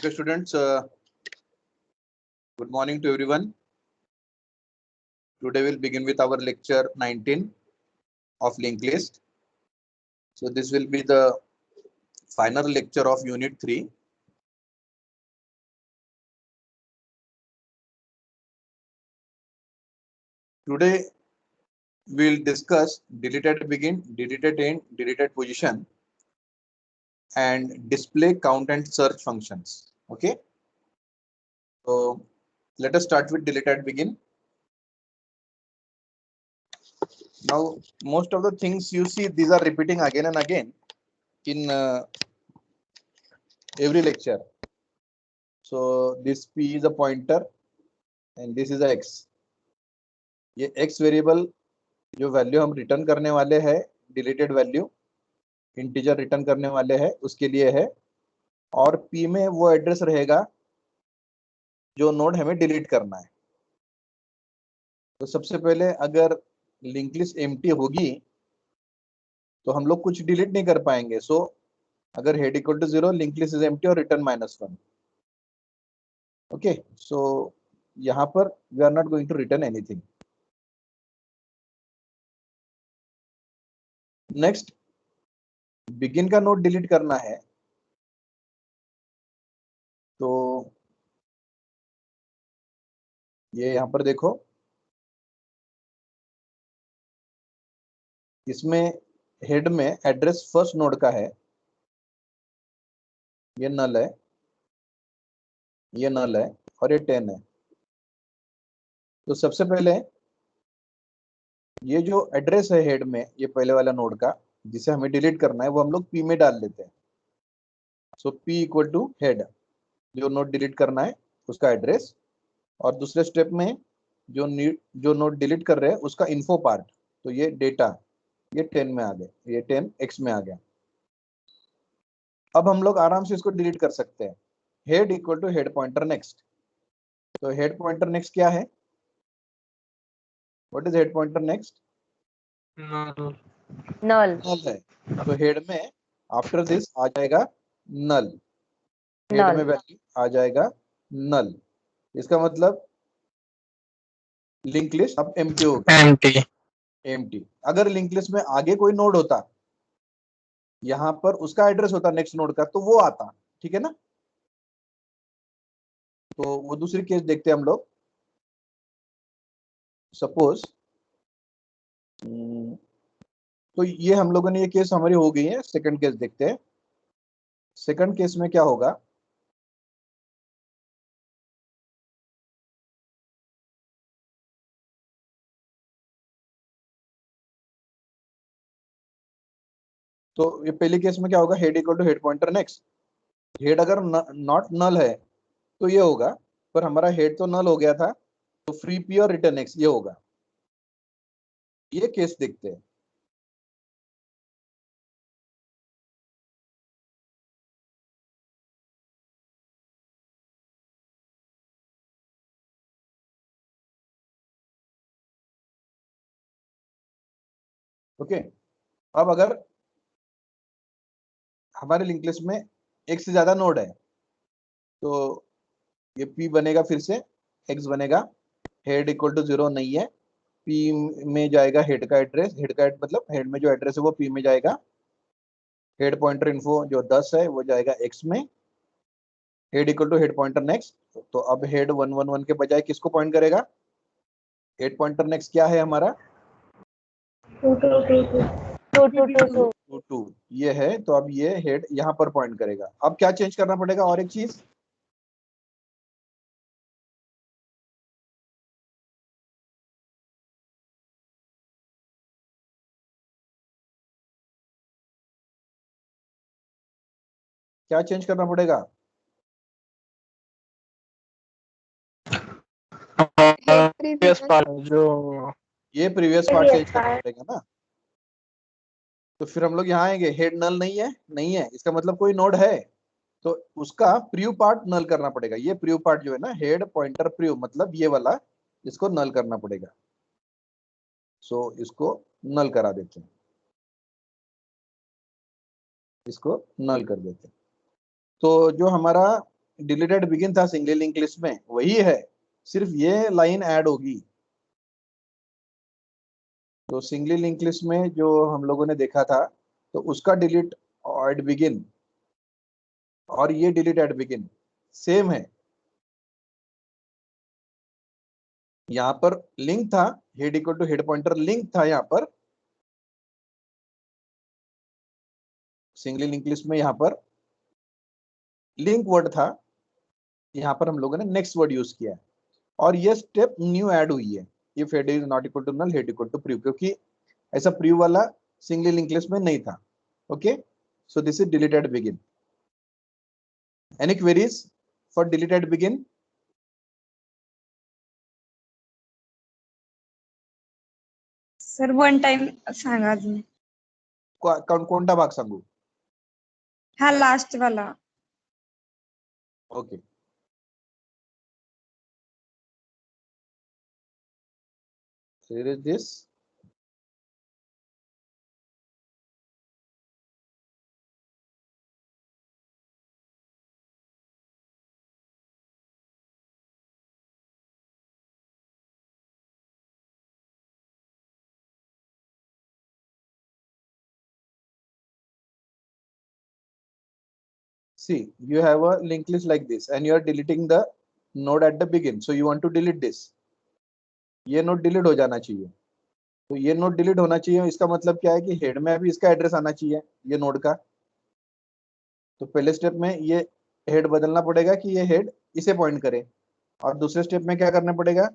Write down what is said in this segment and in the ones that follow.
Okay, students, good morning to everyone. Today we'll begin with our lecture 19 of linked list. So this will be the final lecture of unit 3. Today we'll discuss deleted begin, deleted end, deleted position, and display count and search functions. Okay. So let us start with deleted begin. Now, most of the things you see, these are repeating again and again in every lecture. So this P is a pointer and this is a X. ये X variable जो value हम return करने वाले हैं, deleted value integer return करने वाले हैं, उसके लिए है। और P में वो एड्रेस रहेगा जो नोड हमें डिलीट करना है। तो सबसे पहले अगर लिंक लिस्ट एम्प्टी होगी तो हम लोग कुछ डिलीट नहीं कर पाएंगे। सो अगर head equal to 0, link list is empty और रिटर्न -1। ओके, सो यहाँ पर we are not going to return anything. Next, begin का नोड डिलीट करना है तो ये यहाँ पर देखो, इसमें हेड में एड्रेस फर्स्ट नोड का है, ये नल है, ये नल है और ये 10 है। तो सबसे पहले ये जो एड्रेस है हेड में, ये पहले वाला नोड का जिसे हमें डिलीट करना है, वो हम लोग P में डाल लेते हैं। सो P इक्वल टू हेड, जो नोड डिलीट करना है उसका एड्रेस, और दूसरे स्टेप में जो नोड डिलीट कर रहे हैं उसका इन्फो पार्ट। तो ये डेटा, ये 10 में आ गया, ये 10 X में आ गया। अब हम लोग आराम से इसको डिलीट कर सकते हैं। Head equal to head pointer next. तो हेड पॉइंटर नेक्स्ट क्या है? What is head pointer next? Null है। तो हेड में आफ्टर दिस आ जाएगा नल, हेड में वैल्यू आ जाएगा नल। इसका मतलब लिंक लिस्ट अब एम्प्टी होगा, एम्प्टी। अगर लिंक लिस्ट में आगे कोई नोड होता, यहाँ पर उसका एड्रेस होता नेक्स्ट नोड का, तो वो आता, ठीक है ना। तो वो दूसरी केस देखते हैं हम लोग। सपोज तो ये हम लोगों ने, ये केस हमारी हो गई है। सेकंड केस देखते हैं। सेकंड केस में क्या होगा? तो ये पहले केस में क्या होगा? Head equal to head pointer next. Head अगर नॉट नल है तो ये होगा, पर हमारा हेड तो नल हो गया था, तो फ्री P और रिटर्न X ये होगा। ये केस देखते हैं। ओके, अब अगर हमारे लिंक लिस्ट में एक से ज्यादा नोड है तो ये P बनेगा, फिर से X बनेगा। हेड इक्वल टू 0 नहीं है, P में जाएगा हेड का एड्रेस, हेड का मतलब हेड में जो एड्रेस है वो P में जाएगा। हेड पॉइंटर इन्फो जो 10 है वो जाएगा X में। Head equal to head pointer next. तो अब हेड 111 के बजाय किसको पॉइंट करेगा? हेड पॉइंटर नेक्स्ट क्या है हमारा? 2222 ये है। तो अब ये हेड यहाँ पर पॉइंट करेगा। अब क्या चेंज करना पड़ेगा? और एक चीज, क्या चेंज करना पड़ेगा? प्रीवियस पार्ट जो ये प्रीवियस पार्ट चेंज करना पड़ेगा ना। तो फिर हम लोग यहाँ आएंगे, हेड नल नहीं है, नहीं है, इसका मतलब कोई नोड है, तो उसका प्रीव्यू पार्ट नल करना पड़ेगा। ये प्रीव्यू पार्ट जो है ना, हेड पॉइंटर प्रीव्यू, मतलब ये वाला, इसको नल करना पड़ेगा। सो इसको नल करा देते हैं, इसको नल कर देते हैं। तो जो हमारा डिलीटेड बिगिन था सिंगल लिंक लिस्ट में वही है, सिर्फ ये लाइन ऐड होगी। तो सिंगल लिंक लिस्ट में जो हम लोगों ने देखा था, तो उसका डिलीट एट बिगिन और ये डिलीट एट बिगिन सेम है। यहाँ पर लिंक था, head equal to head pointer link था यहाँ पर सिंगल लिंक लिस्ट में, यहाँ पर लिंक वर्ड था, यहाँ पर हम लोगों ने नेक्स्ट वर्ड यूज किया है और ये स्टेप न्यू ऐड हुई है। If head is not equal to null head equal to preview, क्योंकि ऐसा प्रीव्यू वाला सिंगल लिंक लिस्ट में नहीं था। Okay, so this is deleted begin. Any queries for deleted begin? Sir one time सांगा अजून. कोणता भाग सांगू? हा लास्ट वाला. Okay, here is this. See, you have a linked list like this and you are deleting the node at the begin, so you want to delete this. ये node delete हो जाना चाहिए, तो ये नोड डिलीट होना चाहिए। इसका मतलब क्या है कि हेड में अभी इसका एड्रेस आना चाहिए ये नोड का। तो पहले स्टेप में ये हेड बदलना पड़ेगा कि ये हेड इसे पॉइंट करे, और दूसरे स्टेप में क्या करना पड़ेगा,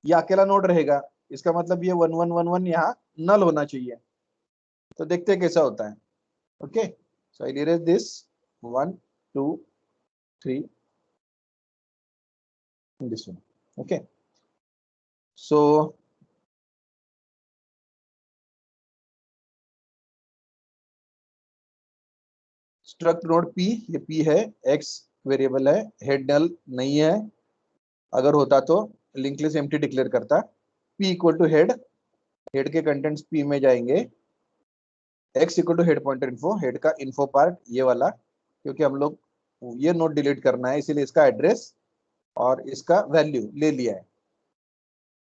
ये अकेला नोड रहेगा, इसका मतलब ये 1111 यहाँ नल होना चाहिए। तो देखते हैं कैसा होता है। Okay, so I erase this 1 2 3 this one. Okay, so struct node p, ये p है, x वेरिएबल है, हेड नल नहीं है, अगर होता तो लिंक लिस्ट एम्प्टी डिक्लेयर करता। p equal to head, head के कंटेंट्स p में जाएंगे, x equal to head pointer info, head का इन्फो पार्ट ये वाला, क्योंकि हम लोग ये नोड डिलीट करना है इसीलिए इसका एड्रेस और इसका वैल्यू ले लिया है।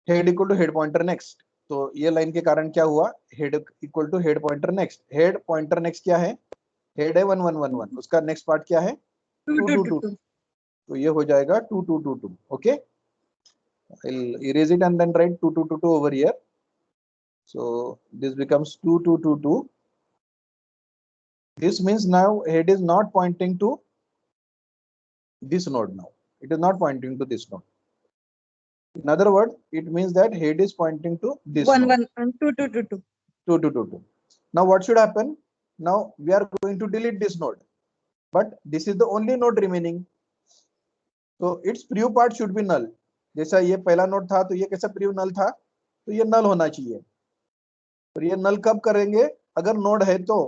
Head equal to head pointer next, तो ये लाइन के कारण क्या हुआ, head equal to head pointer next, head pointer next क्या है, हेड है 1111, उसका नेक्स्ट पार्ट क्या है 2222, तो ये हो जाएगा 2222। Okay, I'll erase it and then write 2222 over here, so this becomes 2222. This means now head is not pointing to this node, now it is not pointing to this node. In other words, it means that head is pointing to this One node. one 2222. 2222. Now what should happen, now we are going to delete this node, but this is the only node remaining, so its preview part should be null। जैसा ये पहला node था तो ये कैसा preview नल था, तो ये नल होना चाहिए। और ये नल कब करेंगे, अगर नोड है तो।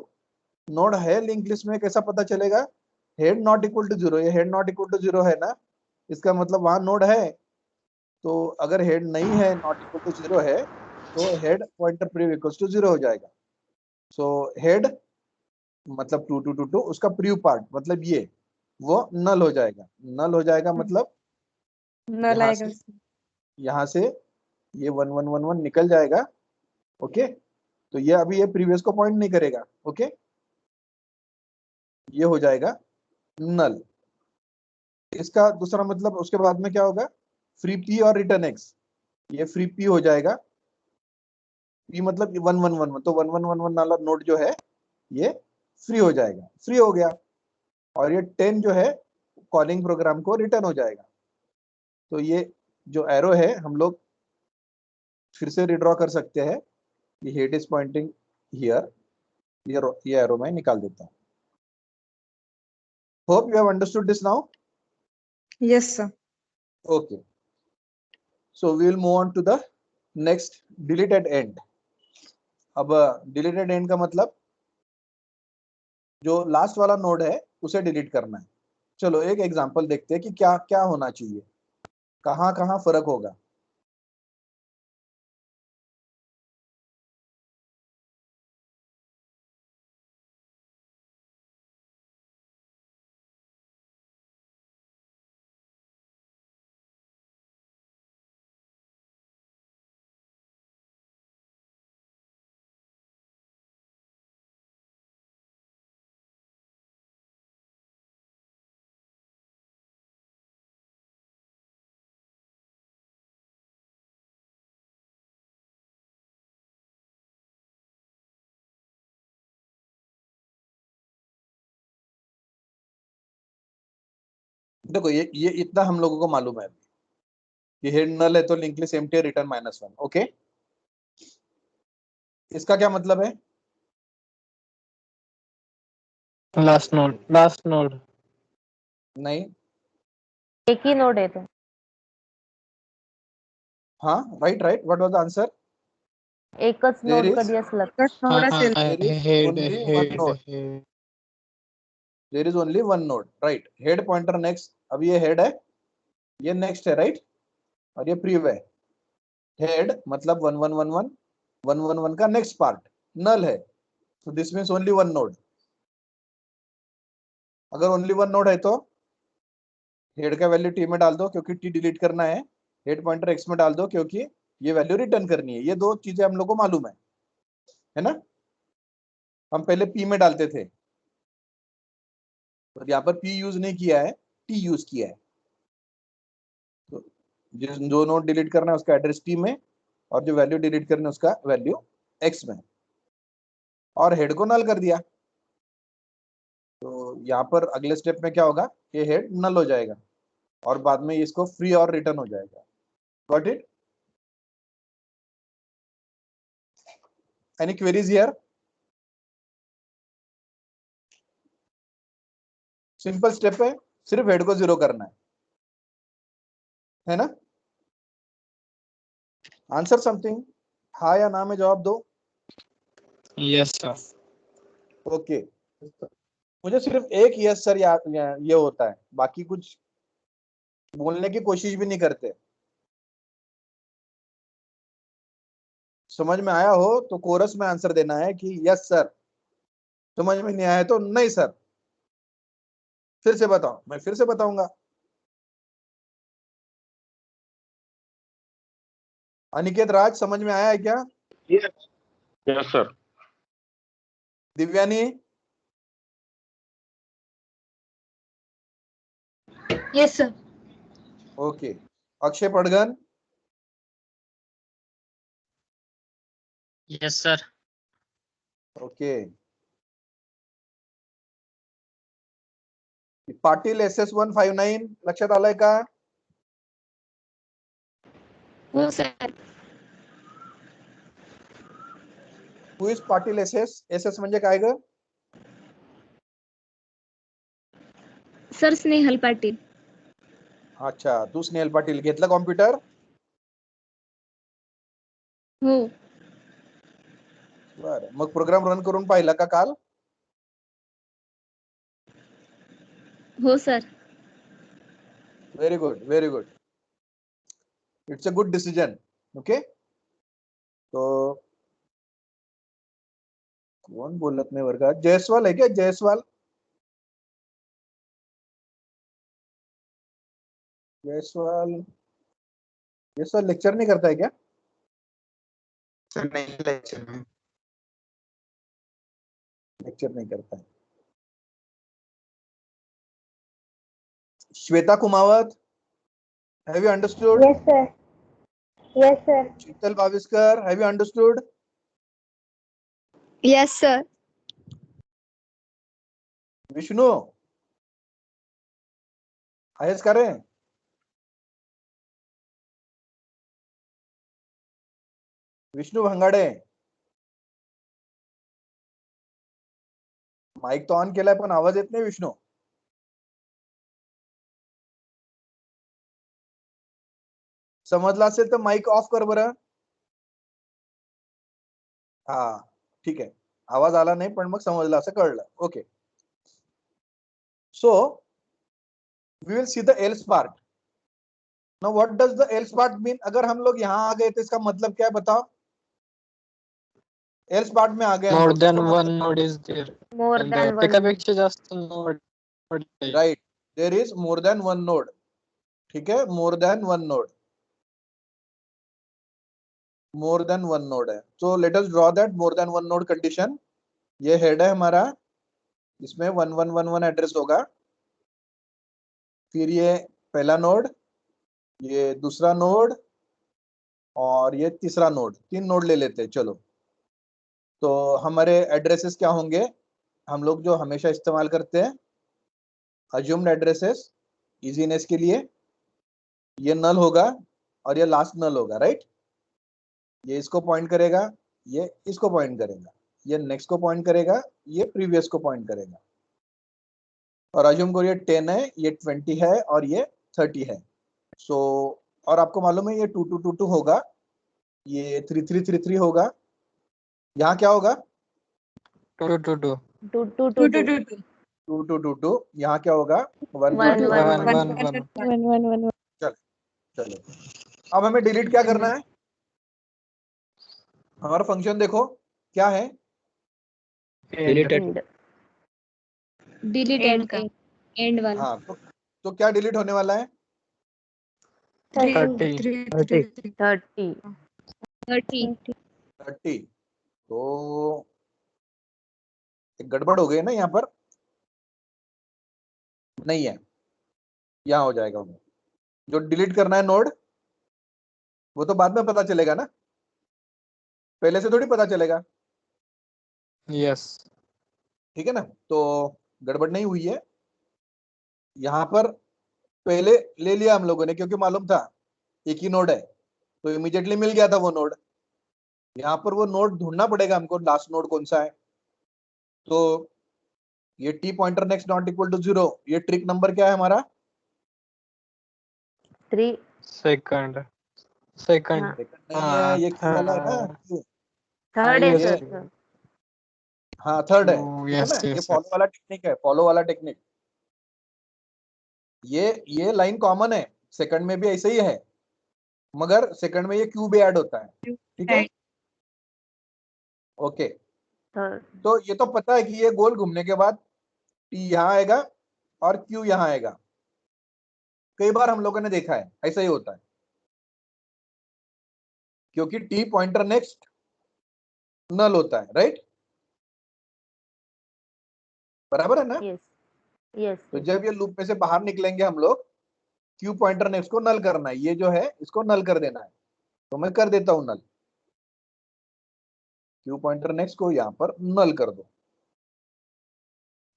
नोड है लिंक लिस्ट में, कैसा पता चलेगा, हेड नॉट इक्वल टू 0, ये हेड नॉट इक्वल टू 0 है ना, इसका मतलब वहां नोड है। तो अगर हेड नहीं है, नॉट इक्वल टू 0 है, तो head pointer preview equal to 0 हो जाएगा। सो हेड मतलब 2222, उसका प्रीव्यू पार्ट मतलब ये वो नल हो जाएगा। नल हो जाएगा मतलब नल आएगा. यहाँ से ये 1111 निकल जाएगा। ओके, तो ये अभी ये प्रीवियस को पॉइंट नहीं करेगा। ओके, ये हो जाएगा नल। इसका दूसरा मतलब उसके बाद में क्या होगा, फ्री पी और रिटर्न एक्स, ये फ्री पी हो जाएगा। पी मतलब 1111, तो 1111 वाला नोड जो है ये फ्री हो जाएगा, फ्री हो गया। और ये 10 जो है कॉलिंग प्रोग्राम को रिटर्न हो जाएगा। तो ये जो एरो है हम लोग फिर से रिड्रॉ कर सकते हैं, ये हेड इज पॉइंटिंग हियर, ये एरो मैं निकाल देता हूँ। Hope you have understood this now. Yes sir. Okay, so we will move on to the next, deleted end। अब डिलीटेड एंड का मतलब जो लास्ट वाला नोड है उसे डिलीट करना है। चलो एक एग्जांपल देखते हैं कि क्या क्या होना चाहिए, कहाँ कहाँ फर्क होगा। देखो ये इतना हम लोगों को मालूम है कि हेड नल है तो लिंक लिस्ट एम्प्टी है, रिटर्न -1। ओके, इसका क्या मतलब है? लास्ट नोड नहीं, एक ही नोड है तो हाँ, right right, what was the answer? एकच There नोड is- कधी असलं एकच नोड असेल There is head only one head node. Head There is only one node, right? Head pointer next, अब ये हेड है, ये नेक्स्ट है, राइट? और ये प्रीव है। हेड मतलब 1111 111 का नेक्स्ट पार्ट नल है, so this means only one node. अगर ओनली वन नोड है तो हेड का वैल्यू टी में डाल दो क्योंकि टी डिलीट करना है, हेड पॉइंटर एक्स में डाल दो क्योंकि ये वैल्यू रिटर्न करनी है। ये दो चीजें हम लोग को मालूम है ना? हम पहले पी में डालते थे, तो यहाँ पर पी यूज नहीं किया है, टी यूज किया है। तो जो नोड डिलीट करना है उसका एड्रेस टी में, और जो वैल्यू डिलीट करना है उसका वैल्यू एक्स में, और हेड को नल कर दिया। तो यहाँ पर अगले स्टेप में क्या होगा, ये हेड नल हो जाएगा और बाद में इसको फ्री और रिटर्न हो जाएगा। Got it? Any queries here? Simple step है, सिर्फ हेड को 0 करना है ना? आंसर समथिंग, हाँ या ना में जवाब दो। Yes sir. ओके, मुझे सिर्फ एक यस सर याद ये होता है, बाकी कुछ बोलने की कोशिश भी नहीं करते। समझ में आया हो तो कोरस में आंसर देना है कि यस सर, समझ में नहीं आया तो नहीं सर। फिर से बताओ, मैं फिर से बताऊंगा। अनिकेत राज, समझ में आया है क्या? Yes sir. Divyani, yes sir. Okay. Akshay Padgan, yes sir. Okay. Patil SS159 लक्षात आलंय का? हो sir. Who is Patil SS म्हणजे काय ग? सर स्नेहल पाटील. अच्छा, तू स्नेहल पाटील घेतला कॉम्प्युटर? हो. बरं, मग प्रोग्राम रन करून पाहिला का काल? हो sir. Very good, very good, it's a good decision. Okay, तो कौन बोलत नाही वर्गात? जयस्वाल है क्या? जयस्वाल, जयस्वाल, जयस्वाल लेक्चर नहीं करता है क्या? सर नहीं, लेक्चर में लेक्चर नहीं करता है। Shweta Kumawat, have you understood? Yes sir. Yes sir. Sheetal Baviskar, have you understood? Yes sir. Vishnu, आहेस का रे? विष्णु भंगाडे, माईक तो ऑन केलाय पण आवाज येत नाही विष्णू। समजला असेल तर माईक ऑफ कर बरं। हा, ठीक आहे, आवाज आला नाही पण मग समजलं असं कळलं। Okay, so we will see the else part. Now what does the else part mean? अगर हम लोग यहाँ आ गए तो इसका मतलब क्या है बताओ? एल्स पार्ट में आ गए हम मोर लोग, देन इसका वन मतलब node is there. More than one. एकापेक्षा जास्त node. Right, there is more than one node. ठीक है, more than one node, more than one node है। So let us draw that more than one node condition. ये head है हमारा, इसमें 1111 address होगा, फिर ये पहला नोड, ये दूसरा नोड और ये तीसरा नोड, 3 नोड ले लेते हैं। चलो, तो हमारे एड्रेसेस क्या होंगे? हम लोग जो हमेशा इस्तेमाल करते हैं, अज्यूम्ड एड्रेसेस, इजीनेस के लिए ये नल होगा और ये लास्ट नल होगा, राइट? ये इसको पॉइंट करेगा, ये इसको पॉइंट करेगा, ये नेक्स्ट को पॉइंट करेगा, ये प्रीवियस को पॉइंट करेगा। और अज्यूम करो ये 10 है, ये 20 है और ये 30 है। सो और आपको मालूम है ये 2 2 2 2 होगा, ये 3 3 3 3 होगा। यहाँ क्या होगा? 2 2 2 2 2 2 2 2 2 2 2 2 2 2। यहाँ क्या होगा? 1 1 2 1 1 1 1 1 चलो अब हमें डिलीट क्या करना है? हमारा फंक्शन देखो क्या है? डिलीटेड डिलीट End का। एंड वाला। हाँ, तो क्या डिलीट होने वाला है? 30 30 30 30। तो एक गड़बड़ हो गई ना यहाँ पर, नहीं है, यहाँ हो जाएगा। हमें जो डिलीट करना है नोड, वो तो बाद में पता चलेगा ना, पहले से थोड़ी पता चलेगा, यस ठीक है ना? तो गड़बड़ नहीं हुई है यहाँ पर। पहले ले लिया हम लोगों ने क्योंकि मालूम था एक ही नोड है, तो इमीडिएटली मिल गया था वो नोड। यहाँ पर वो नोड ढूंढना पड़ेगा हमको, लास्ट नोड कौन सा है। तो ये T pointer next not equal to 0, ये ट्रिक नंबर क्या है हमारा? 3 सेकंड हाँ सेकंड नहीं है, ये क्यू वाला है ना। थर्ड है ये सर। हाँ थर्ड है, ठीक है यस ना? ये यस फॉलो वाला टेक्निक है, फॉलो वाला टेक्निक। ये लाइन कॉमन है, सेकंड में भी ऐसे ही है, मगर सेकंड में ये क्यू भी ऐड होता है, ठीक है? ओके, थर्ड तो ये तो पता है कि ये गोल घूमने के बाद टी यहाँ आएगा और क्यू यहाँ आएगा। कई बार हम लोगों ने देखा है ऐसा ही होता है, क्योंकि टी पॉइंटर नेक्स्ट नल होता है, राइट? बराबर है ना? यस यस तो जब ये लूप में से बाहर निकलेंगे हम लोग, क्यू पॉइंटर नेक्स्ट को नल करना है, ये जो है इसको नल कर देना है। तो मैं कर देता हूं नल, क्यू पॉइंटर नेक्स्ट को यहाँ पर नल कर दो,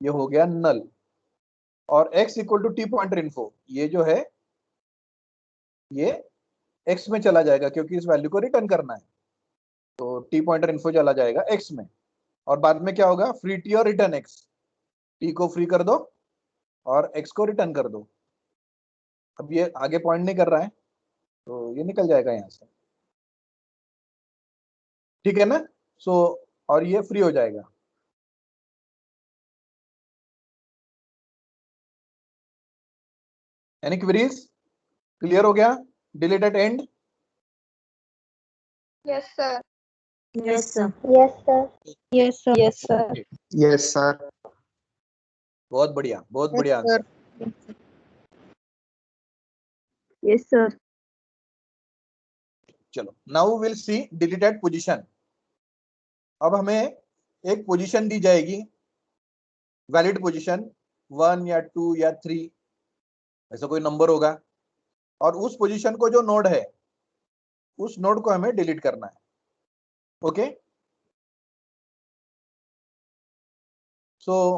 ये हो गया नल। और x equal to T pointer info, ये जो है ये x में चला जाएगा क्योंकि इस वैल्यू को रिटर्न करना है, तो टी पॉइंटर इन्फो चला जाएगा x में। और बाद में क्या होगा? फ्री टी और रिटर्न x, टी को फ्री कर दो और x को रिटर्न कर दो। अब ये आगे पॉइंट नहीं कर रहा है तो ये निकल जाएगा यहाँ से, ठीक है ना? सो और ये फ्री हो जाएगा। Any queries? क्लियर हो गया? Delete at end? Yes, sir. Yes sir Yes, sir. Yes, sir. Yes sir. बहुत बढ़िया, बहुत बढ़िया आंसर। Yes, sir. चलो now will see delete at position. अब हमें एक पोजीशन दी जाएगी, वैलिड पोजीशन 1 या 2 या 3, ऐसा कोई नंबर होगा, और उस पोजीशन को जो नोड है उस नोड को हमें डिलीट करना है। ओके, सो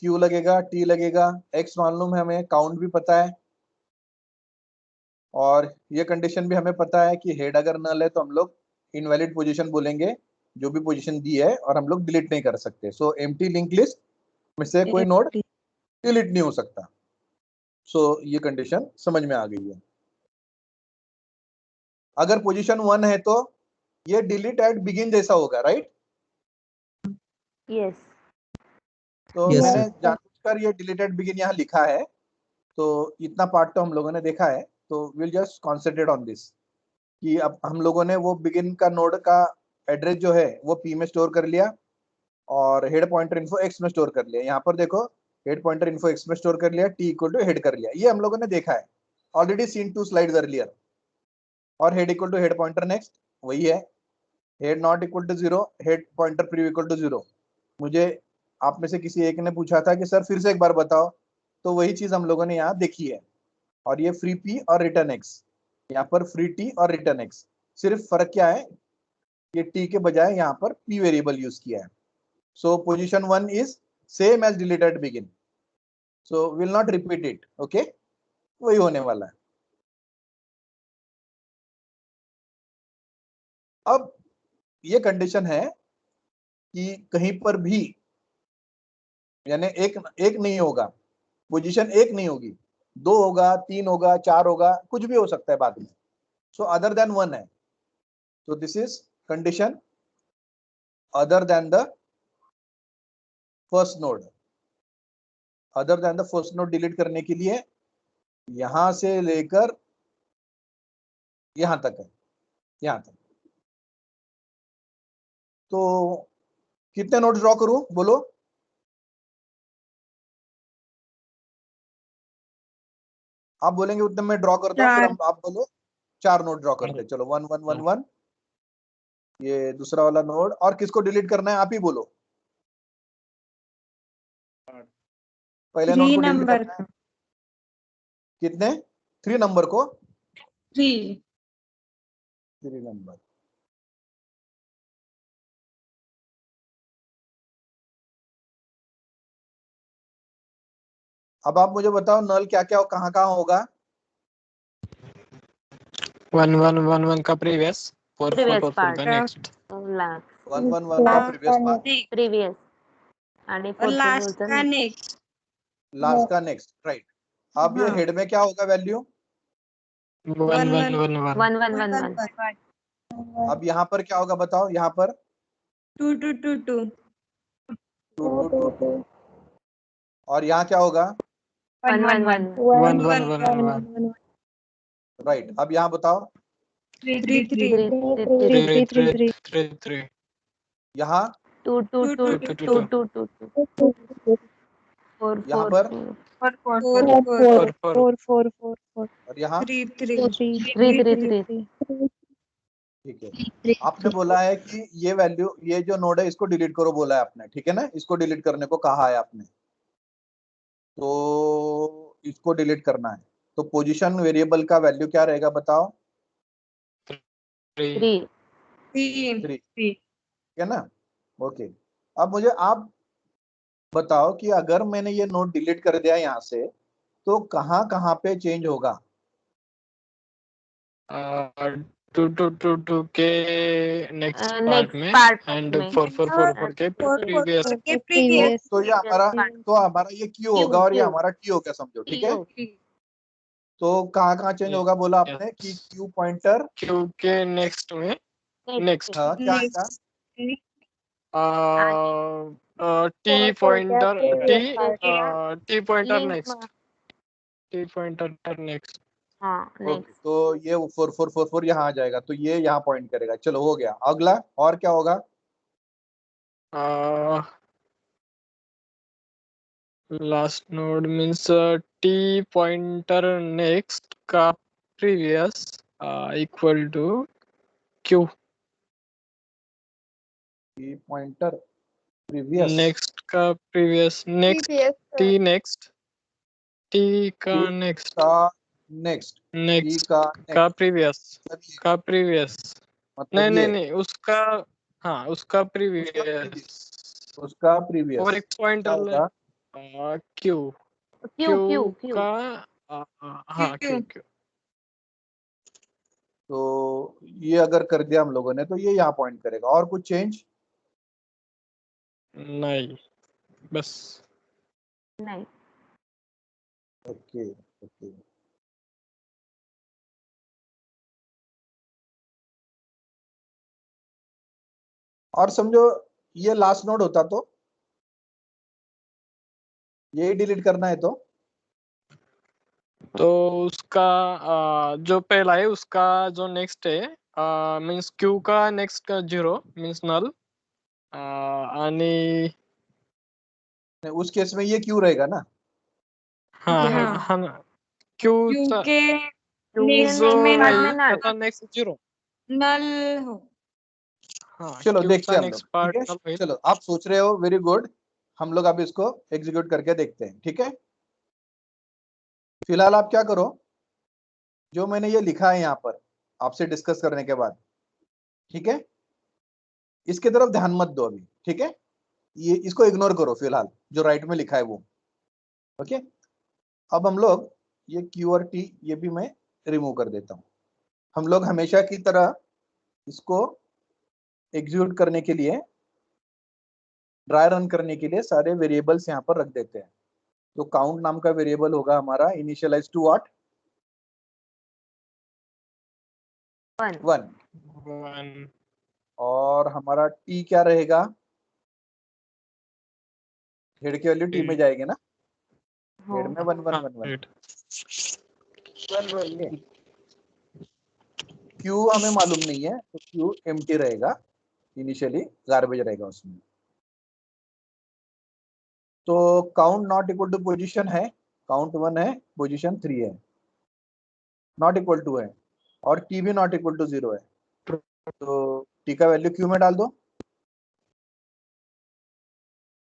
क्यू लगेगा, टी लगेगा, एक्स मालूम है हमें, काउंट भी पता है, और ये कंडीशन भी हमें पता है कि हेड अगर नल है तो हम लोग इनवैलिड पोजीशन बोलेंगे, जो भी पोजीशन दी है, और हम लोग डिलीट नहीं कर सकते। सो एम्प्टी लिंक लिस्ट में से कोई नोड डिलीट नहीं हो सकता। सो ये कंडीशन समझ में आ गई है। अगर पोजीशन 1 है तो ये डिलीट एट बिगिन जैसा होगा, राइट? यस तो Yes, मैंने sir. जानबूझकर ये डिलीट एट बिगिन यहाँ लिखा है, तो इतना पार्ट तो हम लोगों ने देखा है, तो will just concentrate on this कि अब हम लोगों ने वो बिगिन का नोड का एड्रेस जो है वो पी में स्टोर कर लिया और हेड पॉइंटर इन्फो एक्स में स्टोर कर लिया। यहाँ पर देखो हेड पॉइंटर इन्फो एक्स में स्टोर कर लिया, टी इक्वल टू हेड कर लिया, ये हम लोगों ने देखा है ऑलरेडी, सीन 2 स्लाइड्स अर्लियर। और head equal to head pointer next वही है, head not equal to 0, head pointer pre equal to 0। मुझे आप में से किसी एक ने पूछा था कि सर फिर से एक बार बताओ, तो वही चीज हम लोगों ने यहाँ देखी है। और ये फ्री पी और रिटर्न एक्स, यहाँ पर फ्री टी और रिटर्न एक्स, सिर्फ फर्क क्या है, ये टी के बजाय यहाँ पर पी वेरिएबल यूज किया है। So position 1 is same as delete at begin, so will not repeat it. Okay, वही होने वाला है। अब ये कंडीशन है कि कहीं पर भी यानी एक एक नहीं होगा, पोजीशन एक नहीं होगी, 2 होगा, 3 होगा, 4 होगा, कुछ भी हो सकता है बाद में। सो अदर देन 1 है, तो this is condition other than the first node. Other than the first node delete करने के लिए यहां से लेकर यहां तक है, यहां तक। तो कितने नोड ड्रॉ करूं बोलो? आप बोलेंगे उतने में ड्रॉ करता हूं, फिर हम आप बोलो 4 नोड ड्रॉ करते हैं। चलो 1 1 1 1, ये दूसरा वाला नोड। और किसको डिलीट करना है आप ही बोलो। पहले नोड को डिलीट नंबर करना है। कितने? 3 नंबर को। 3 3 नंबर। अब आप मुझे बताओ नल क्या क्या कहाँ कहाँ होगा? 1 1 1 1 का प्रीवियस, 4 4 Previous 4 4 part. का नेक्स्ट। लास्ट 1 1 1 का प्रीवियस पार्ट, प्रीवियस आणि और 4 लास्ट का नेक्स्ट। लास्ट का नेक्स्ट, राइट। अब ये हाँ। हेड में क्या होगा वैल्यू? 1 1 1 1 1 1 1 1 अब यहाँ पर क्या होगा बताओ? यहाँ पर 2 2 2 2 2 2 2 2, और यहाँ क्या होगा? 1 1 1 1 1 1 1 राइट। अब यहाँ बताओ 3 3 3 3 3 3 3 यहाँ 2 2 2 2 2 2 2 2 4 यहाँ 4 पर 4 4 4 4 और यहाँ 3 3 3 3 3 ठीक है। आपने बोला है कि ये वैल्यू, ये जो नोड है इसको डिलीट करो बोला है आपने, ठीक है ना? इसको डिलीट करने को कहा है आपने, तो इसको डिलीट करना है। तो पोजीशन वेरिएबल का वैल्यू क्या रहेगा बताओ? 3 3 3, ठीक है ना? ओके। अब मुझे आप बताओ कि अगर मैंने ये नोड डिलीट कर दिया यहाँ से तो कहाँ कहाँ पे चेंज होगा? 2 2 2 2 के नेक्स्ट पार्ट में एंड 4 4 4 4 के प्रीवियस। के प्रीवियस। तो ये हमारा ये क्यू होगा और ये हमारा टी होगा, समझो, ठीक है? तो कहाँ कहाँ चेंज होगा बोला आपने कि क्यू पॉइंटर क्यू के नेक्स्ट में नेक्स्ट क्या आएगा? T pointer T pointer next, T pointer next. हाँ ओके, नेक्स्ट तो ये 4 4 4 4 यहाँ आ जाएगा, तो ये यहाँ पॉइंट करेगा। चलो हो गया। अगला और क्या होगा? Last node means T pointer next का previous equal to Q. T pointer previous next का previous, next T next, T का नेक्स्ट का नेक्स्ट, टी नेक्स्ट का का नेक्स्ट, प्रीवियस का प्रीवियस। मतलब नहीं ये नहीं नहीं, उसका, हाँ उसका प्रीवियस उसका प्रीवियस और एक क्या पॉइंटर होगा? Q Q Q Q Q का हाँ क्यू क्यू। तो ये अगर कर दिया हम लोगों ने तो ये यहाँ पॉइंट करेगा। और कुछ चेंज? नहीं, बस। नहीं ओके ओके। और समझो ये लास्ट नोड होता तो यही डिलीट करना है तो उसका जो पहला है उसका जो नेक्स्ट है मीन्स क्यू का नेक्स्ट का 0 मीन्स नल आणि उस केस में ये क्यू रहेगा ना? हाँ हाँ। हाँ ना, क्यू क्योंकि नेक्स्ट जो में बाद ना में नल त्याचा नेक्स्ट 0। नल हो। हाँ चलो क्यू देखते चा हैं हम लोग, नेक्स्ट ठीक पार्ट है? नल होईल। चलो आप सोच रहे हो, वेरी गुड। हम लोग अब इसको एग्जीक्यूट करके देखते हैं, ठीक है? फिलहाल आप क्या करो, जो मैंने ये लिखा है यहाँ पर आपसे डिस्कस करने के बाद, ठीक है, इसके तरफ ध्यान मत दो अभी, ठीक है? ये इसको इग्नोर करो फिलहाल, जो राइट में लिखा है वो। ओके, अब हम लोग ये Q और T ये भी मैं रिमूव कर देता हूँ। हम लोग हमेशा की तरह इसको एग्जीक्यूट करने के लिए, ड्राई रन करने के लिए सारे वेरिएबल्स यहाँ पर रख देते हैं। तो काउंट नाम का वेरिएबल होगा हमारा इनिशियलाइज टू व्हाट 1 1, 1 और हमारा T क्या रहेगा, हेड की वैल्यू T में जाएगी ना, हेड में 1 1 1 1। Q हमें मालूम नहीं है तो Q एम्प्टी रहेगा, इनिशियली गार्बेज रहेगा उसमें। तो count not equal to position है, काउंट 1 है, पोजीशन 3 है, नॉट इक्वल टू है, और T भी नॉट इक्वल टू 0 है। तो T का वैल्यू Q में डाल दो।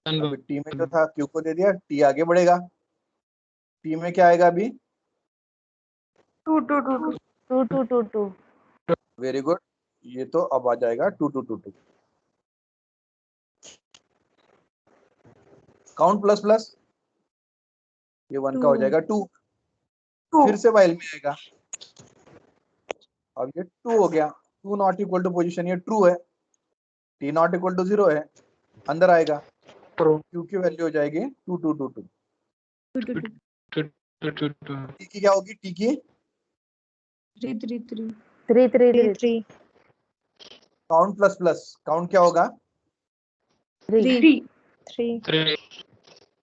अभी T में जो था Q को दे दिया, T आगे बढ़ेगा। T में क्या आएगा अभी 2 2 2 2 2 2 2 2 वेरी गुड, ये तो अब आ जाएगा 2 2 2 2। काउंट प्लस प्लस ये 1 का हो जाएगा 2, फिर से वाइल में आएगा। अब ये 2 हो गया, 2 नॉट इक्वल टू पोजीशन, ये ट्रू है, T नॉट इक्वल टू 0 है, अंदर आएगा, ट्रू Q की वैल्यू हो जाएगी 2 2 2 2। 2 2 2 T की क्या होगी, T की 3 3 3 3 3 3 3 काउंट प्लस प्लस, काउंट क्या होगा 3 3 3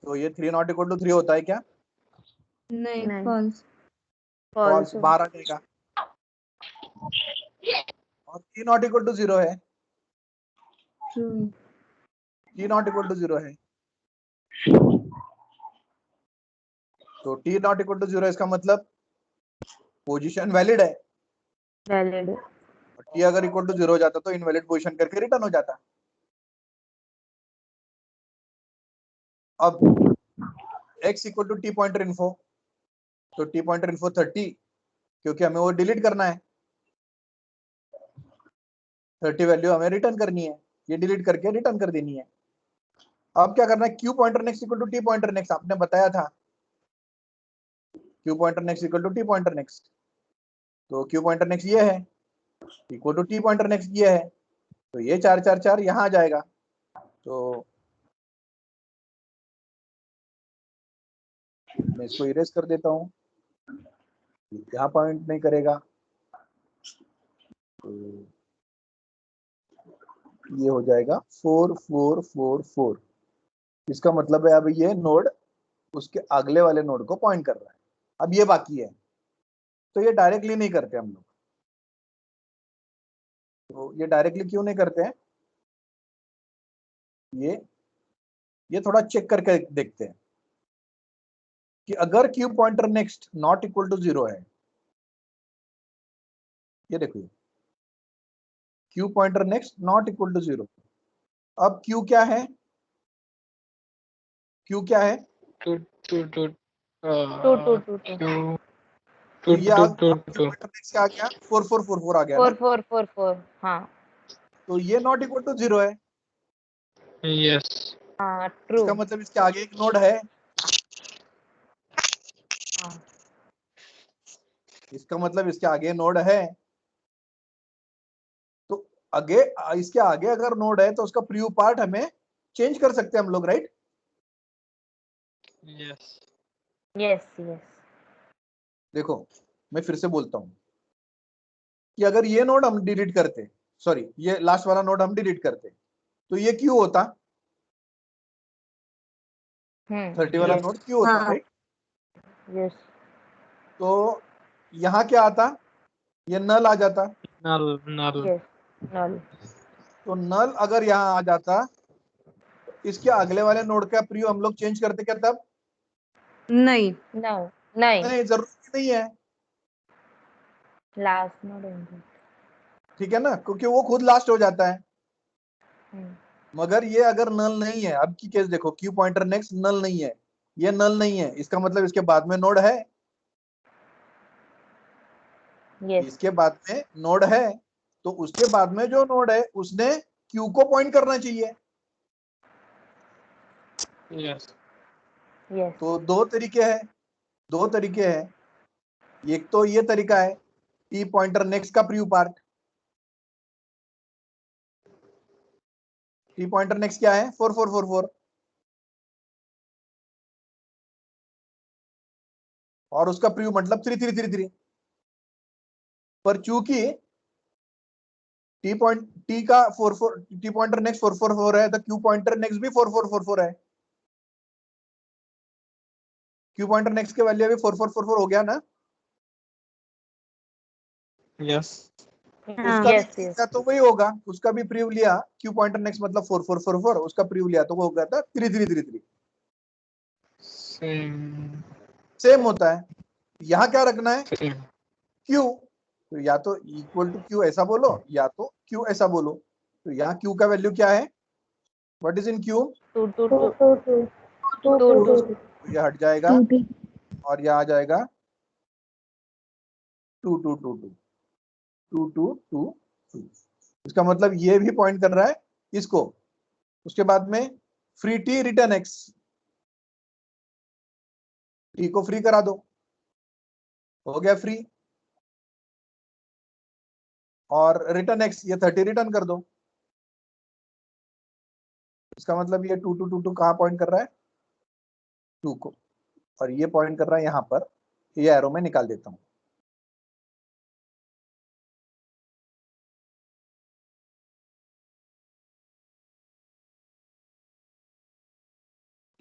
तो ये 3 नॉट इक्वल टू 3 होता है क्या, नहीं नहीं। फॉल्स फॉल्स, बाहर आ जाएगा। और T नॉट इक्वल टू 0 है, true T not equal to 0 है, तो T नॉट इक्वल टू 0 इसका मतलब पोजीशन वैलिड है, वैलिड और T अगर इक्वल टू 0 हो जाता तो इनवैलिड पोजीशन करके रिटर्न हो जाता। अब x equal to T pointer info, तो T पॉइंटर इन्फो 30, क्योंकि हमें वो डिलीट करना है, 30 वैल्यू हमें रिटर्न करनी है, ये डिलीट करके रिटर्न कर देनी है। अब क्या करना है, Q pointer next equal to T pointer next, आपने बताया था Q pointer next equal to T pointer next, तो Q पॉइंटर नेक्स्ट ये है, equal to T pointer next ये है, तो ये 4 4 4 यहाँ आ जाएगा। तो मैं इसको इरेज कर देता हूँ, यहाँ पॉइंट नहीं करेगा, तो ये हो जाएगा 4 4 4 4। इसका मतलब है अब ये नोड उसके अगले वाले नोड को पॉइंट कर रहा है। अब ये बाकी है, तो ये डायरेक्टली नहीं करते हम लोग। तो ये डायरेक्टली क्यों नहीं करते हैं, ये थोड़ा चेक करके देखते हैं कि अगर Q pointer next not equal to 0 है, ये देखिए Q pointer next not equal to 0। अब Q क्या है, Q क्या है, 2 2 2 2 2 2 2 तो ये अब Q Q पॉइंटर नेक्स्ट क्या आ गया 4 4 4 4 आ गया 4 ना, 4 4 4 हाँ तो ये नॉट इक्वल टू 0 है, yes हाँ ट्रू इसका मतलब इसके आगे एक नोड है, हाँ इसका मतलब इसके आगे नोड है, तो आगे इसके आगे अगर नोड है तो उसका प्रीव्यू पार्ट हमें चेंज कर सकते हैं हम लोग, राइट। yes यस यस देखो मैं फिर से बोलता हूं कि अगर ये नोड हम डिलीट करते, सॉरी ये लास्ट वाला नोड हम डिलीट करते, तो ये क्यों होता, 30 वाला yes नोड क्यों होता, हाँ। राइट। यस तो यहाँ क्या आता, ये नल आ जाता, null यस नल तो नल अगर यहाँ आ जाता, इसके अगले वाले नोड का प्रीव्यू हम लोग चेंज करते क्या तब, नहीं नो नहीं नहीं जरूरत नहीं है, लास्ट नोड होंगे ठीक है ना, क्योंकि वो खुद लास्ट हो जाता है। मगर ये अगर नल नहीं है, अब की केस देखो Q पॉइंटर नेक्स्ट नल नहीं है, ये नल नहीं है, इसका मतलब इसके बाद में नोड है, यस इसके बाद में नोड है, तो उसके बाद में जो नोड है उसने Q को पॉइंट करना चाहिए। yes यस तो दो तरीके हैं, एक तो ये तरीका है टी पॉइंटर नेक्स्ट का preview part. T pointer next क्या है 4444 और उसका प्रीव्यू मतलब 3333। पर चूंकि टी का 44 टी पॉइंटर नेक्स्ट 444 है तो क्यू पॉइंटर नेक्स्ट भी 4444 है। क्यू पॉइंटर नेक्स्ट के वैल्यू अभी 4444 हो गया ना। यस उसका भी Yes, प्रीव्यू yes. लिया तो वही होगा, उसका भी प्रीव्यू लिया क्यू पॉइंटर नेक्स्ट मतलब 4444 उसका प्रीव्यू लिया तो वो हो गया था 3333। सेम सेम होता है। यहाँ क्या रखना है सेम क्यू, तो या तो इक्वल टू क्यू ऐसा बोलो या तो क्यू ऐसा बोलो। तो यहाँ क्यू का वैल्यू क्या है, व्हाट इज इन क्यू, 2. ये हट जाएगा और यह आ जाएगा 2222। इसका मतलब ये भी पॉइंट कर रहा है इसको। उसके बाद में free T return x, T को फ्री करा दो, हो गया फ्री। और रिटर्न एक्स ये 30 रिटर्न कर दो। इसका मतलब ये 2222 कहाँ पॉइंट कर रहा है 2 को, और ये पॉइंट कर रहा है यहाँ पर। ये एरो में निकाल देता हूं।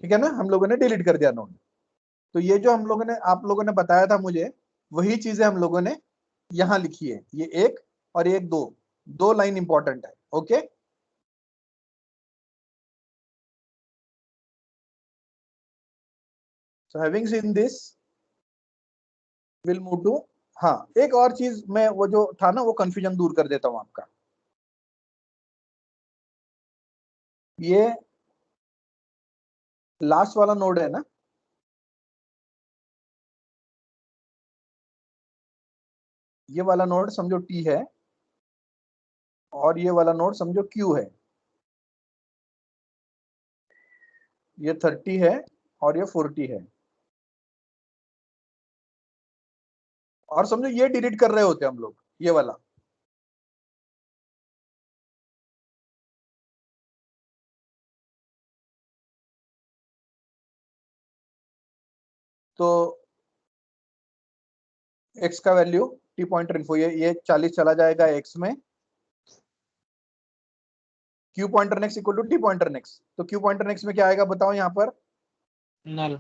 ठीक है ना, हम लोगों ने डिलीट कर दिया नोड। तो ये जो हम लोगों ने आप लोगों ने बताया था मुझे, वही चीजें हम लोगों ने यहां लिखी है। ये एक और एक दो लाइन इंपॉर्टेंट है। Okay so having seen this will move to, हाँ एक और चीज मैं वो जो था ना वो कंफ्यूजन दूर कर देता हूं आपका। ये लास्ट वाला नोड है ना, ये वाला नोड समझो टी है और ये वाला नोड समझो क्यू है। ये 30 है और ये 40 है। और समझो ये डिलीट कर रहे होते हम लोग ये वाला। तो x का वैल्यू टी पॉइंटर इन्फो ये 40 चला जाएगा x में, Q pointer next equal to T pointer next. तो क्यू पॉइंटर नेक्स्ट में क्या आएगा बताओ यहाँ पर, null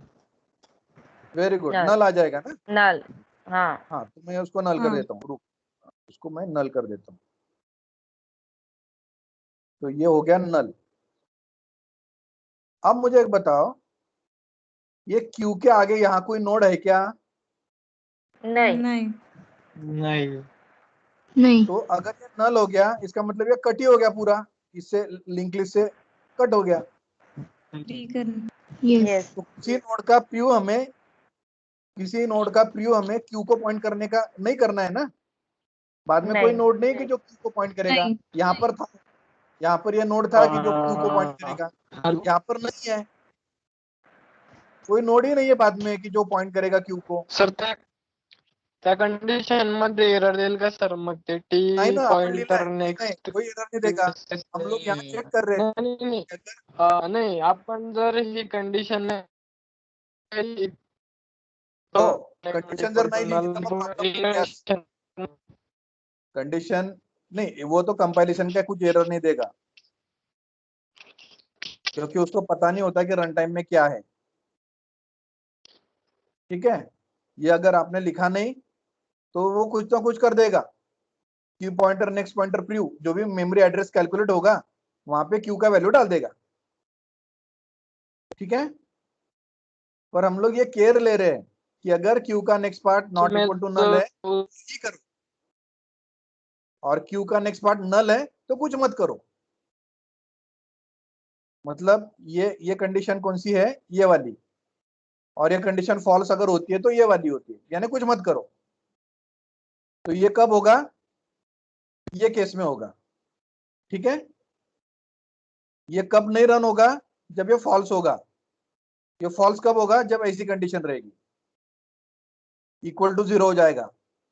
very good Null. Null आ जाएगा ना। Null. हाँ. हाँ तो मैं उसको नल कर हाँ। देता हूँ, रुक उसको मैं नल कर देता हूँ। तो ये हो गया नल। अब मुझे एक बताओ, ये क्यू के आगे यहाँ कोई नोड है क्या? नहीं. नहीं नहीं नहीं तो अगर ये नल हो गया इसका मतलब ये कट ही हो गया पूरा, इससे लिंक लिस्ट से कट हो गया। फ्री करना Yes. तो किसी नोड का प्रीव्यू हमें क्यू को पॉइंट करने का नहीं करना है ना। बाद में कोई नहीं. नोड नहीं कि जो क्यू को पॉइंट करेगा। नहीं यहाँ पर था, यहाँ पर ये नोड था कि जो क्यू को पॉइंट करेगा, यहाँ पर नहीं है, कोई नोड ही नहीं है बाद में कि जो पॉइंट करेगा क्यू को। सर त्या कंडिशन मध्ये एरर देईल का सर मग ते नहीं टी ना अपन लिखना पॉइंटर है, नहीं नेक्स्ट कोई एरर नहीं देगा। हम लोग यहाँ चेक कर रहे हैं नहीं कि अगर नाही आपण जर ही कंडिशन नाही हो कंडीशन जर नहीं लिखी तो मग प्रॉब्लेम क्या? कंडीशन नहीं, वो तो कंपाइलेशन का कुछ एरर नहीं देगा क्योंकि उसको पता नहीं होता कि रन टाइम में क्या है। ठीक है, ये अगर आपने लिखा नहीं तो वो कुछ ना कुछ कर देगा। Q pointer next pointer preview जो भी मेमोरी एड्रेस कैलकुलेट होगा वहां पे क्यू का वैल्यू डाल देगा। ठीक है, पर हम लोग ये केयर ले रहे हैं कि अगर क्यू का next part not equal to null है ही करो, और क्यू का नेक्स्ट पार्ट नल है तो कुछ मत करो। मतलब ये कंडीशन कौन सी है, ये वाली, और ये कंडीशन फॉल्स अगर होती है तो ये वाली होती है, यानी कुछ मत करो। तो ये कब होगा, ये केस में होगा। ठीक है, ये कब नहीं रन होगा, जब ये फॉल्स होगा। ये फॉल्स कब होगा, जब ऐसी कंडीशन रहेगी। इक्वल टू 0 हो जाएगा।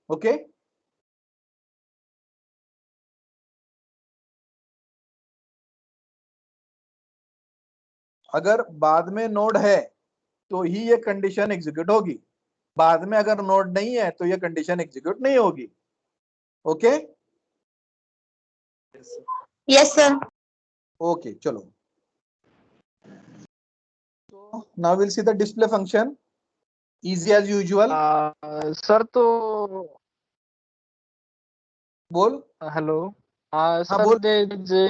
ओके, अगर बाद में नोड है तो ही ये कंडीशन एग्जीक्यूट होगी, बाद में अगर नोड नहीं है तो ये कंडीशन एग्जीक्यूट नहीं होगी। Okay, yes sir. ओके, चलो। So now we'll see the display function. Easy as usual. Sir तो बोल. हॅलो हा सर बोल. ते जे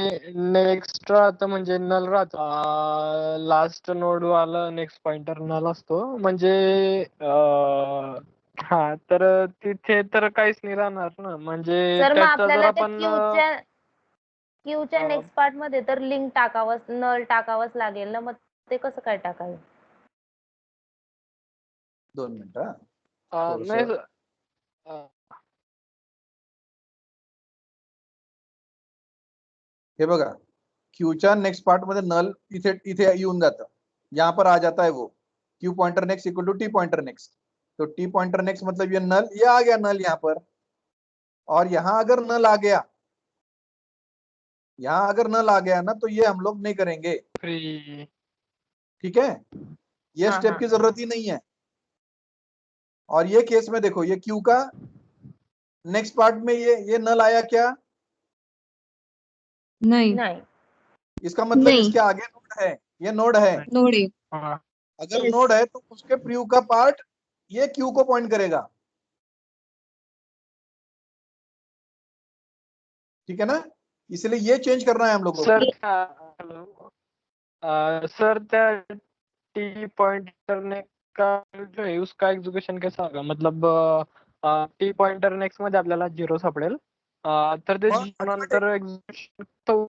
नेक्स्ट राहतं म्हणजे नल राहतं लास्ट नोड वाला नेक्स्ट पॉइंटर नल असतो म्हणजे हा तर तिथे तर काहीच नाही राहणार ना म्हणजे सर मग त्याचा जर आपल्याला त्या आपण क्यूच्या अं, नेक्स्ट पार्ट मध्ये तर लिंक टाकावंच नल टाकावंच लागेल ना, मग ते कसं काय टाकायचं? 2 मिनिटं हा. नाही थोडंसं. हे बघा, क्यूच्या नेक्स्ट पार्ट मध्ये नल इथे इथे येऊन जातं, यहाँ पर आ जाता है वो Q pointer next equal to T pointer next. तो टी पॉइंटर नेक्स्ट मतलब ये नल, ये आ गया नल यहाँ पर, और यहाँ अगर नल आ गया, यहाँ अगर नल आ गया ना तो ये हम लोग नहीं करेंगे। फ्री ठीक है, ये हाँ, स्टेप हाँ। की जरूरत ही नहीं है। और ये केस में देखो, ये क्यू का नेक्स्ट पार्ट में ये नल आया क्या? नहीं नाही इसका मतलब नहीं। इसके आगे नोड है, ये नोड है। नोड़े। हा अगर Yes. नोड है तो उसके प्रीव्यू का पार्ट ये क्यू को पॉइंट करेगा। ठीक है ना, इसलिए ये चेंज करना है हम लोगों को। सर हॅलो सर त्या टी पॉइंटर ने का जो है उसका एग्जीक्यूशन कैसा होगा मतलब टी पॉइंटर नेक्स्ट मध्ये आपल्याला 0 सापडेल तर ते हाँ, 0 नंतर एक्झिक्युशन तो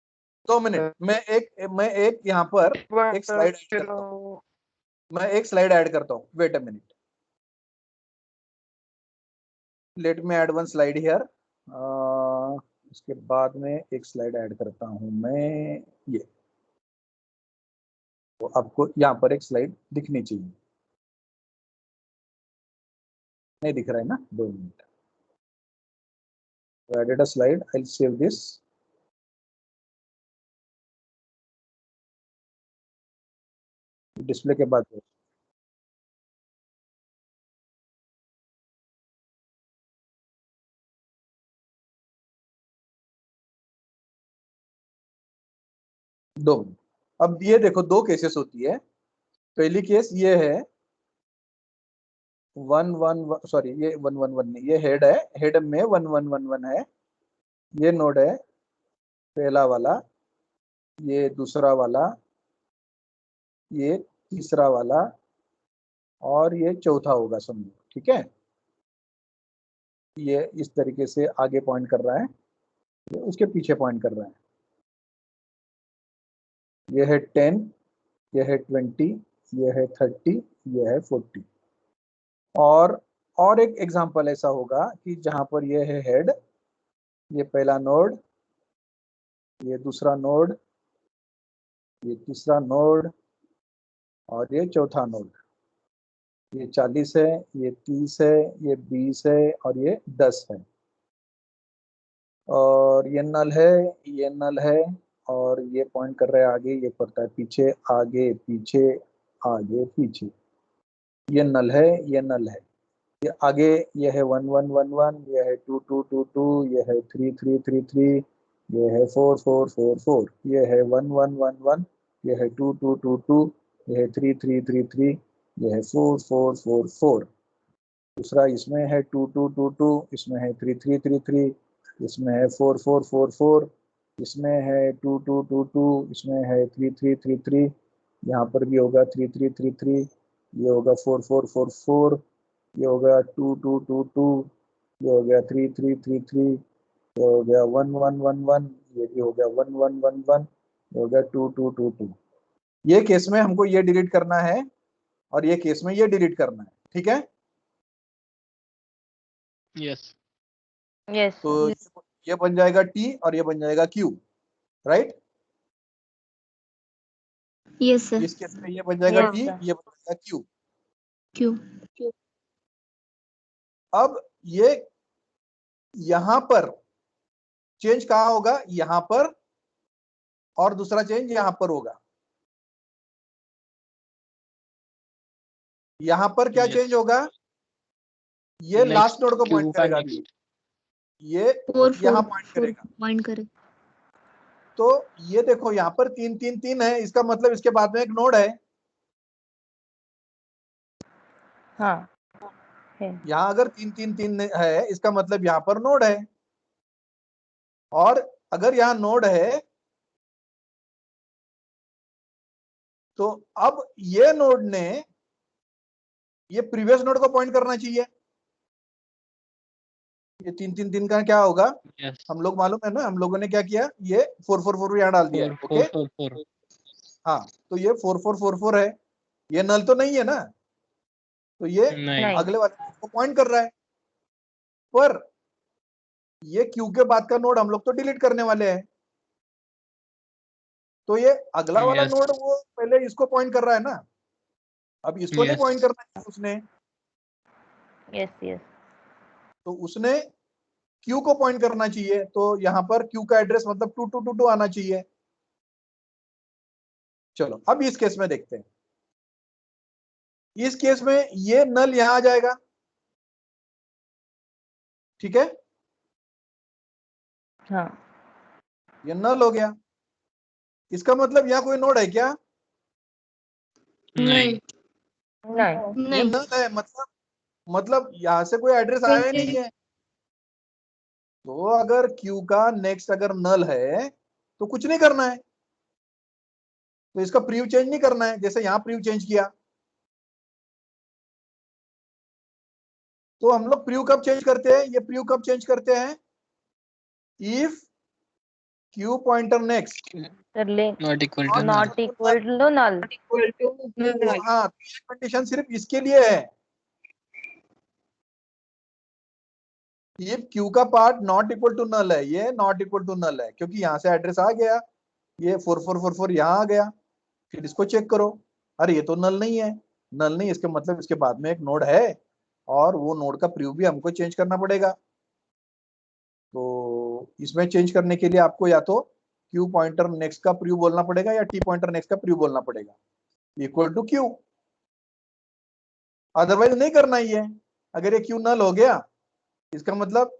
2 मिनट, मैं एक यहाँ पर एक स्लाइड ऐड फिर करता हूँ, मैं एक स्लाइड ऐड करता हूँ। Wait a minute, let me add one slide here. इसके बाद में एक स्लाइड ऐड करता हूँ मैं, ये तो आपको यहाँ पर एक स्लाइड दिखनी चाहिए, नहीं दिख रहा है ना? 2 minute, added a slide, I will save this. Display के बाद 2 मिनट। अब ये देखो, 2 केसेस होती है। पहली केस ये है 1 1 सॉरी, ये 1 1 1 नहीं, ये हेड है, हेड में 1 1 1 1 है, ये नोड है पहला वाला, ये दूसरा वाला, ये तीसरा वाला, और ये चौथा होगा समझो। ठीक है, ये इस तरीके से आगे पॉइंट कर रहा है, ये उसके पीछे पॉइंट कर रहा है। ये है 10, ये है 20, ये है 30, ये है 40। और एक एग्जांपल ऐसा होगा कि जहां पर ये है हेड, ये पहला नोड, ये दूसरा नोड, ये तीसरा नोड, और ये चौथा नोड। ये 40 है, ये 30 है, ये 20 है, और ये 10 है। और ये नल है, ये नल है, और ये पॉइंट कर रहा है आगे, ये करता है पीछे, आगे पीछे, आगे पीछे। ये नल है, ये नल है। ये आगे ये है 1 1 1 1, ये है 2 2 2 2, ये है 3 3 3 3, ये है 4 4 4 4, ये है 1 1 1 1, ये है 2 2 2 2, ये है 3 3 3 3, ये है 4 4 4 4। दूसरा इसमें है 2 2 2 2, इसमें है 3 3 3 3, इसमें है 4 4 4 4, इसमें है 2 2 2 2, इसमें है 3 3 3 3, यहाँ पर भी होगा 3 3 3 3, ये होगा 4 4 4 4, ये हो गया 2 2 2 2, ये हो गया 3 3 3 3, ये हो गया 1 1 1 1, ये भी हो गया 1 1 1 1, ये हो गया 2 2 2 2। ये केस में हमको ये डिलीट करना है, और ये केस में ये डिलीट करना है। ठीक है, यस येस तो ये बन जाएगा टी और ये बन जाएगा क्यू, राइट? Yes sir. इस केस में ये बन जाएगा Yes, टी, sir. ये बन जाएगा क्यू। क्यों? अब ये यहां पर चेंज कहाँ होगा, यहां पर, और दूसरा चेंज यहां पर होगा। यहां पर क्या Yes. चेंज होगा, ये Next लास्ट नोड को Q पॉइंट का करेगा next. अभी, ये फोर यहां फोर पॉइंट फोर करेगा। पॉइंट करे। तो ये देखो यहाँ पर 3 3 3 है, इसका मतलब इसके बाद में एक नोड है। हाँ है। यहाँ अगर 3 3 3 है, इसका मतलब यहाँ पर नोड है। और अगर यहाँ नोड है तो अब ये नोड ने ये प्रीवियस नोड को पॉइंट करना चाहिए। ये 3 3 3 का क्या होगा, Yes. हम लोग मालूम है ना, हम लोगों ने क्या किया, ये 4 4 4 यहाँ डाल दिया है। 4 ओके 4 4 4. हाँ, तो ये 4 4 4 4 है, ये नल तो नहीं है ना, तो ये नहीं. नहीं। अगले वाले को पॉइंट कर रहा है। पर ये क्यू के बाद का नोड हम लोग तो डिलीट करने वाले हैं, तो ये अगला वाला Yes. नोड वो पहले इसको पॉइंट कर रहा है ना, अब इसको नहीं Yes. पॉइंट करना है उसने, यस यस। तो उसने क्यू को पॉइंट करना चाहिए। तो यहाँ पर क्यू का एड्रेस मतलब 2222 आना चाहिए। चलो अब इस केस में देखते हैं। इस केस में ये नल यहां आ जाएगा, ठीक है, हाँ ये नल हो गया। इसका मतलब यहाँ कोई नोड है क्या, नहीं नहीं। ये नहीं नल है, मतलब यहां से कोई एड्रेस आया ही नहीं है। तो अगर क्यू का नेक्स्ट अगर नल है तो कुछ नहीं करना है, तो इसका प्रीव्यू चेंज नहीं करना है, जैसे यहां प्रीव्यू चेंज किया। तो हम लोग प्रीव्यू कब चेंज करते हैं, ये प्रीव्यू कब चेंज करते हैं, इफ क्यू पॉइंटर नेक्स्ट तर link Not equal to null. Not equal to null. हाँ, ये कंडीशन सिर्फ इसके लिए है, ये क्यू का part not equal to null है, ये नॉट इक्वल टू नल है, क्योंकि यहां से एड्रेस आ गया, ये 4444 यहां आ गया। फिर इसको चेक करो, अरे ये तो नल नहीं है, नल नहीं, इसके मतलब इसके बाद में एक नोड है, और वो नोड का प्रीव्यू भी हमको चेंज करना पड़ेगा। तो इसमें चेंज करने के लिए आपको या तो क्यू पॉइंटर नेक्स्ट का प्रीव्यू बोलना पड़ेगा, या टी पॉइंटर नेक्स्ट का प्रीव्यू बोलना पड़ेगा, इक्वल टू क्यू। अदरवाइज नहीं करना ही है। अगर ये क्यू नल हो गया, इसका मतलब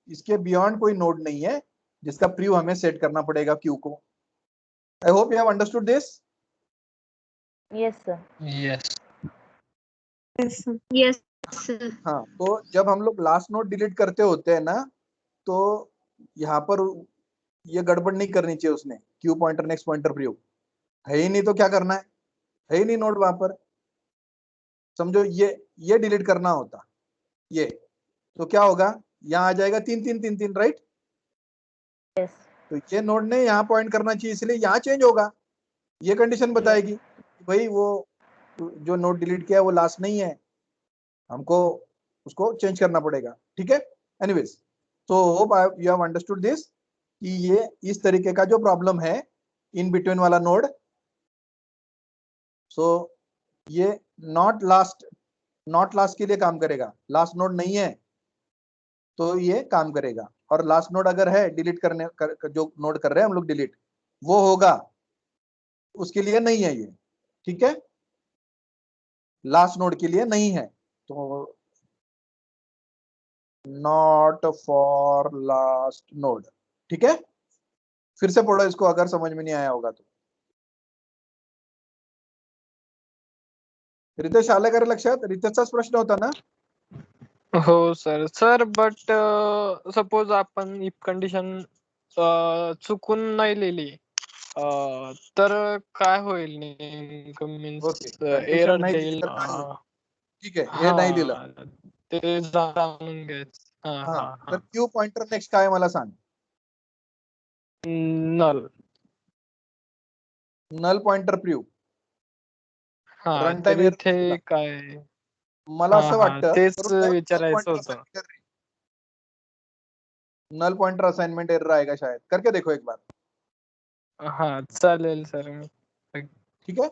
इसके बियॉन्ड कोई नोड नहीं है जिसका प्रीव्यू हमें सेट करना पड़ेगा क्यू को। I hope you have understood this. Yes sir. Yes. Yes sir. हाँ, तो जब हम लोग लास्ट नोड डिलीट करते होते हैं ना, तो यहाँ पर ये गड़बड़ नहीं करनी चाहिए, उसने Q pointer next pointer preview है ही नहीं, तो क्या करना है ही नहीं नोड वहां पर, समझो, ये डिलीट करना होता, ये तो क्या होगा, यहाँ आ जाएगा 3 3 3 3, राइट। यस तो ये नोड ने यहाँ पॉइंट करना चाहिए, इसलिए यहाँ चेंज होगा। ये कंडीशन बताएगी कि भाई वो जो नोड डिलीट किया है वो लास्ट नहीं है, हमको उसको चेंज करना पड़ेगा, ठीक है। एनीवेज, तो hope you have understood this, कि ये इस तरीके का जो प्रॉब्लम है इन बिटवीन वाला नोड, सो ये नॉट लास्ट के लिए काम करेगा, लास्ट नोड नहीं है तो ये काम करेगा, और लास्ट नोड अगर है डिलीट जो नोड कर रहे हैं हम लोग डिलीट, वो होगा, उसके लिए नहीं है ये, ठीक है, लास्ट नोड के लिए नहीं है। तो नॉट फॉर लास्ट नोड, ठीक है। फिर से पढ़ो इसको अगर समझ में नहीं आया होगा तो। रितेश आलं का रे लक्षात, रितेशचाच प्रश्न होता ना। हो सर. सर बट सपोज आपण इफ कंडिशन चुकून नाही लिहिली, तर काय होईल नेमकं, मीन्स ओके, कंडिशन एरर नाही दिली देईल. तर काय होईल? ठीक आहे, हे नाही दिलं. हा, ते जाणून घ्यायचं. हा हा, हा तर हा. क्यू पॉइंटर नेक्स्ट काय मला सांग, नल. नल पॉइंटर प्रीव्यू हा, रन तर टाइम इथे एरर, काय. मला हा असं हा, वाटतं तेच करून पाहू, नल विचारायचं पॉइंटर होतं. Assignment error, null pointer assignment error आएगा शायद, करके देखो एक बार, हा चालेल सर. ठीक है।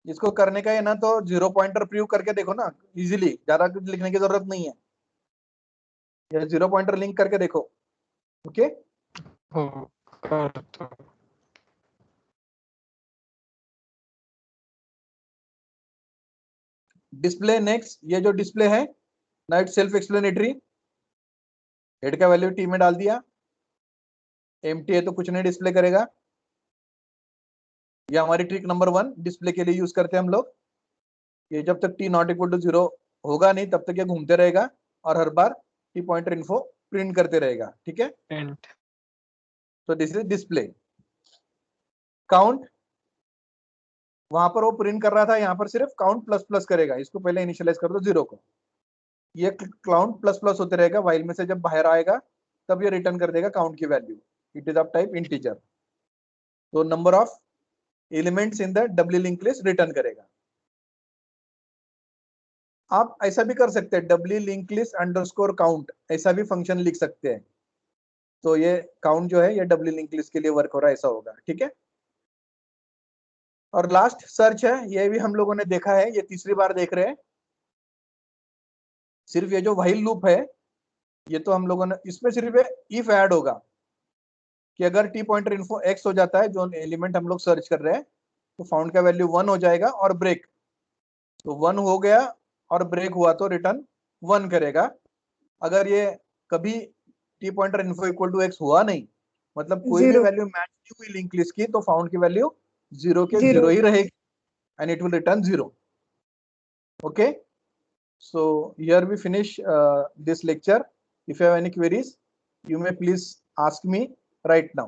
इसको करने का है ना, तो 0 पॉइंटर प्रूव करके देखो ना इजीली, ज्यादा कुछ लिखने की जरूरत नहीं है, या 0 पॉइंटर लिंक करके देखो। ओके हो करतो. डिस्प्ले नेक्स्ट, ये जो डिस्प्ले है ना, इट सेल्फ एक्सप्लेनेटरी। हेड का वैल्यू टी में डाल दिया, एम्प्टी है तो कुछ नहीं डिस्प्ले करेगा। ये हमारी ट्रिक नंबर 1 डिस्प्ले के लिए यूज करते हैं हम लोग। ये जब तक टी नॉट इक्वल टू 0 होगा नहीं तब तक ये घूमते रहेगा और हर बार टी पॉइंटर इन्फो प्रिंट करते रहेगा। ठीक है, Print. तो दिस इज डिस्प्ले। काउंट, वहां पर वो प्रिंट कर रहा था, यहाँ पर सिर्फ काउंट प्लस प्लस करेगा। इसको पहले इनिशियलाइज कर दो 0 को, ये काउंट प्लस प्लस होते रहेगा। वाइल में से जब बाहर आएगा तब ये रिटर्न कर देगा काउंट की value. It is of type integer, तो number of elements in the doubly link list return करेगा। आप ऐसा भी कर सकते हैं, doubly link list underscore count, ऐसा भी फंक्शन लिख सकते हैं। तो ये काउंट जो है ये डब्ल्यू लिंक लिस्ट के लिए वर्क हो रहा है, ऐसा होगा। ठीक है, और लास्ट सर्च है, ये भी हम लोगों ने देखा है, ये तीसरी बार देख रहे हैं। सिर्फ ये जो व्हाइल लूप है, ये तो हम लोगों ने, इसमें सिर्फ इफ ऐड होगा कि अगर टी पॉइंटर इन्फो एक्स हो जाता है, जो एलिमेंट हम लोग सर्च कर रहे हैं, तो फाउंड का वैल्यू 1 हो जाएगा और ब्रेक, तो 1 हो गया और ब्रेक हुआ तो रिटर्न 1 करेगा। अगर ये कभी T pointer info equal to X हुआ नहीं, मतलब कोई भी 0 वैल्यू मैच नहीं हुई लिंक लिस्ट की, तो फाउंड की वैल्यू 0 के 0 0 ही रहेगी and it will return 0. Okay, so here we finish this lecture. If you have any queries, you may please ask me right now.